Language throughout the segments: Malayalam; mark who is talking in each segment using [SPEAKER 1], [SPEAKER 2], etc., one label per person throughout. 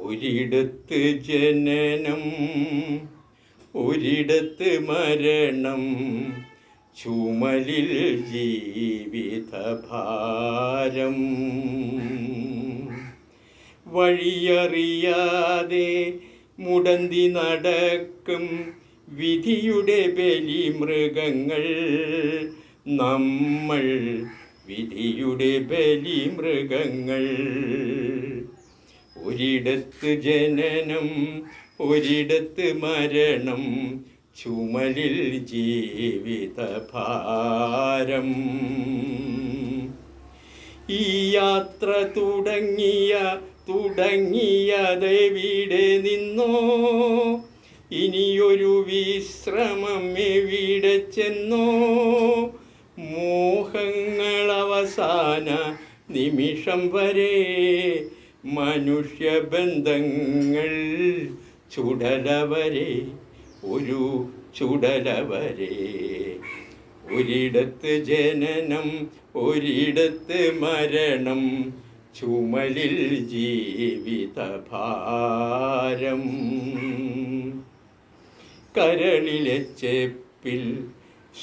[SPEAKER 1] ഒരിടത്ത് ജനനം, ഒരിടത്ത് മരണം, ചുമലിൽ ജീവിതഭാരം. വഴിയറിയാതെ മുടന്തി നടക്കും വിധിയുടെ ബലിമൃഗങ്ങൾ, നമ്മൾ വിധിയുടെ ബലിമൃഗങ്ങൾ. ഒരിടത്ത് ജനനം, ഒരിടത്ത് മരണം, ചുമലിൽ ജീവിതഭാരം. ഈ യാത്ര തുടങ്ങിയതെവിടെ നിന്നോ, ഇനിയൊരു വിശ്രമം എവിടെ ചെന്നോ. മോഹങ്ങൾ അവസാന നിമിഷം വരെ, മനുഷ്യബന്ധങ്ങൾ ചുടലവരെ, ഒരു ചുടലവരെ. ഒരിടത്ത് ജനനം, ഒരിടത്ത് മരണം, ചുമലിൽ ജീവിതഭാരം. കരളിലെ ചെപ്പിൽ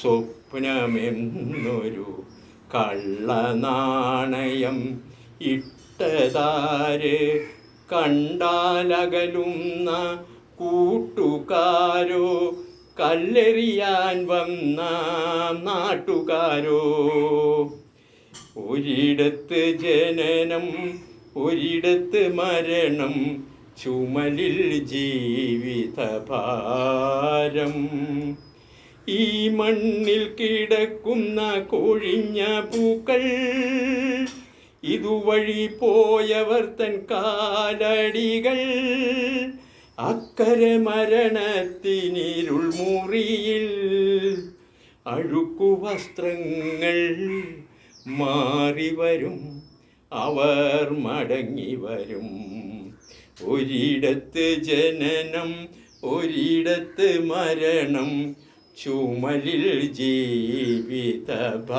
[SPEAKER 1] സ്വപ്നമെന്നൊരു കള്ളനാണയം ഇട്ടതാര്, കണ്ടാലകലുന്ന കൂട്ടുകാരോ, കല്ലെറിയാൻ വന്ന നാട്ടുകാരോ. ഒരിടത്ത് ജനനം, ഒരിടത്ത് മരണം, ചുമലിൽ ജീവിതഭാരം. ഈ മണ്ണിൽ കിടക്കുന്ന കൊഴിഞ്ഞ പൂക്കൾ, ഇതുവഴി പോയവർ തൻ കാലടികൾ. അക്കരെ മരണത്തിനിരുൾ മുറിയിൽ അഴുക്കുവസ്ത്രങ്ങൾ മാറിവരും, അവർ മടങ്ങി വരും. ഒരിടത്ത് ജനനം, ഒരിടത്ത് മരണം, ചുമലിൽ ജീവിതഭാരം.